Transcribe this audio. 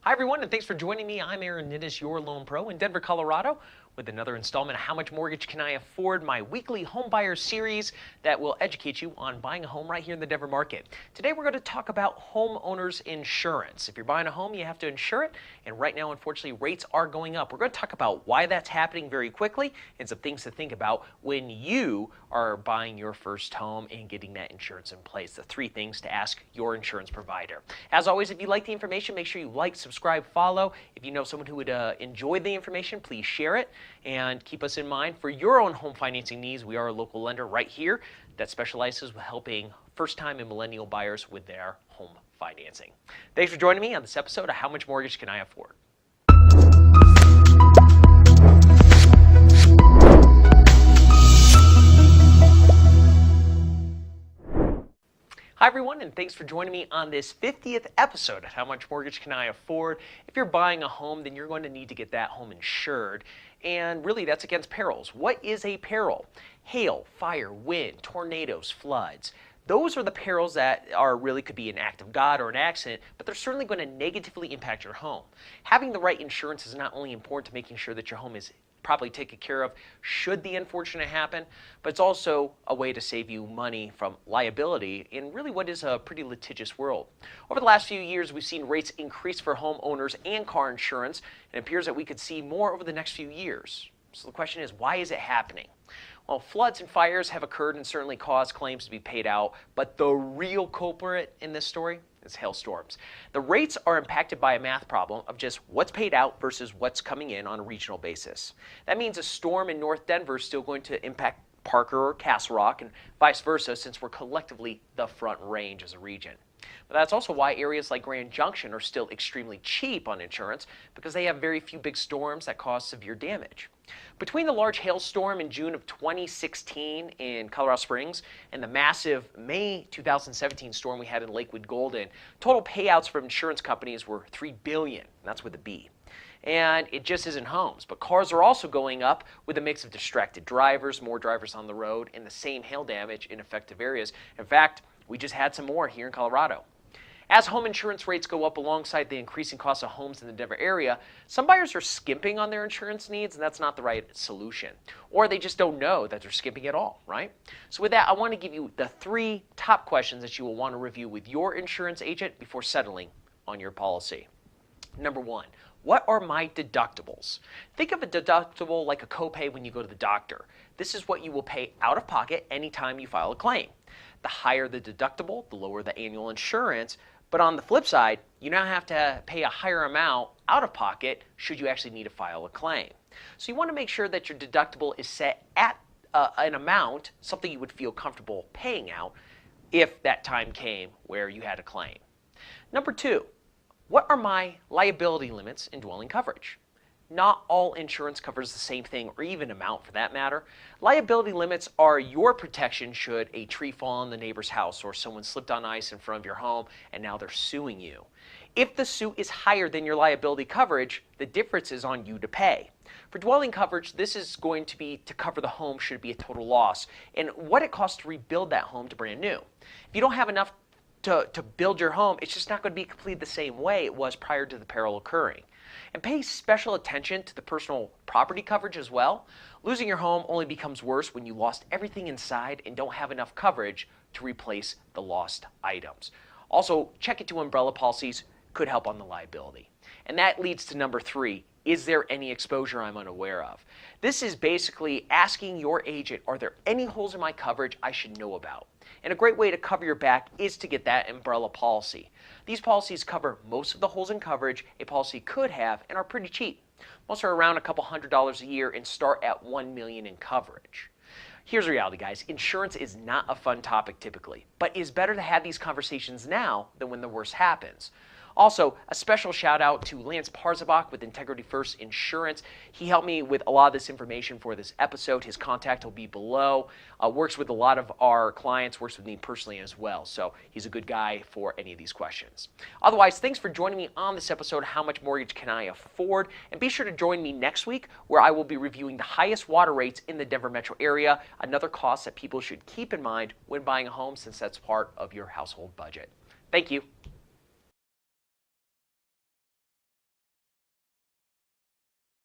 Hi everyone, and thanks for joining me. I'm Ninness, your loan pro in Denver, Colorado, with another installment of How Much Mortgage Can I Afford, my weekly home buyer series that will educate you on buying a home right here in the Denver market. Today we're going to talk about homeowners insurance. If you're buying a home, you have to insure it, and right now, unfortunately, rates are going up. We're going to talk about why that's happening very quickly and some things to think about when you are buying your first home and getting that insurance in place. The three things to ask your insurance provider. As always, if you like the information, make sure you like, subscribe, follow. If you know someone who would enjoy the information, please share it. And keep us in mind for your own home financing needs. We are a local lender right here that specializes with helping first-time and millennial buyers with their home financing. Thanks for joining me on this episode of How Much Mortgage Can I Afford? Hi everyone, and thanks for joining me on this 50th episode of How Much Mortgage Can I Afford? If you're buying a home, then you're going to need to get that home insured. And really, that's against perils. What is a peril? Hail, fire, wind, tornadoes, floods. Those are the perils that really could be an act of God or an accident, but they're certainly going to negatively impact your home. Having the right insurance is not only important to making sure that your home is properly taken care of should the unfortunate happen, but it's also a way to save you money from liability in really what is a pretty litigious world. Over the last few years, we've seen rates increase for homeowners and car insurance, and it appears that we could see more over the next few years. So the question is, why is it happening? Well, floods and fires have occurred and certainly caused claims to be paid out, but the real culprit in this story is hailstorms. The rates are impacted by a math problem of just what's paid out versus what's coming in on a regional basis. That means a storm in North Denver is still going to impact Parker or Castle Rock and vice versa, since we're collectively the Front Range as a region. But that's also why areas like Grand Junction are still extremely cheap on insurance, because they have very few big storms that cause severe damage. Between the large hailstorm in June of 2016 in Colorado Springs and the massive May 2017 storm we had in Lakewood Golden, total payouts from insurance companies were $3 billion, and that's with a B. And it just isn't homes, but cars are also going up with a mix of distracted drivers, more drivers on the road, and the same hail damage in affected areas. In fact, we just had some more here in Colorado. As home insurance rates go up alongside the increasing cost of homes in the Denver area, some buyers are skimping on their insurance needs, and that's not the right solution. Or they just don't know that they're skimping at all, right? So with that, I want to give you the three top questions that you will want to review with your insurance agent before settling on your policy. Number one, what are my deductibles? Think of a deductible like a copay when you go to the doctor. This is what you will pay out of pocket anytime you file a claim. The higher the deductible, the lower the annual insurance. But on the flip side, you now have to pay a higher amount out of pocket should you actually need to file a claim. So you want to make sure that your deductible is set at an amount, something you would feel comfortable paying out if that time came where you had a claim. Number two, what are my liability limits in dwelling coverage? Not all insurance covers the same thing, or even amount for that matter. Liability limits are your protection should a tree fall on the neighbor's house or someone slipped on ice in front of your home and now they're suing you. If the suit is higher than your liability coverage, the difference is on you to pay. For dwelling coverage, this is going to be to cover the home should it be a total loss and what it costs to rebuild that home to brand new. If you don't have enough to build your home, it's just not going to be completely the same way it was prior to the peril occurring. And pay special attention to the personal property coverage as well. Losing your home only becomes worse when you lost everything inside and don't have enough coverage to replace the lost items. Also, check into umbrella policies, could help on the liability. And that leads to number three, is there any exposure I'm unaware of? This is basically asking your agent, are there any holes in my coverage I should know about? And a great way to cover your back is to get that umbrella policy. These policies cover most of the holes in coverage a policy could have and are pretty cheap. Most are around a couple $100s a year and start at $1 million in coverage. Here's the reality, guys. Insurance is not a fun topic typically, but it's better to have these conversations now than when the worst happens. Also, a special shout out to Lance Parzabach with Integrity First Insurance. He helped me with a lot of this information for this episode. His contact will be below. Works with a lot of our clients, works with me personally as well. So he's a good guy for any of these questions. Otherwise, thanks for joining me on this episode, How Much Mortgage Can I Afford? And be sure to join me next week where I will be reviewing the highest water rates in the Denver metro area, another cost that people should keep in mind when buying a home since that's part of your household budget. Thank you.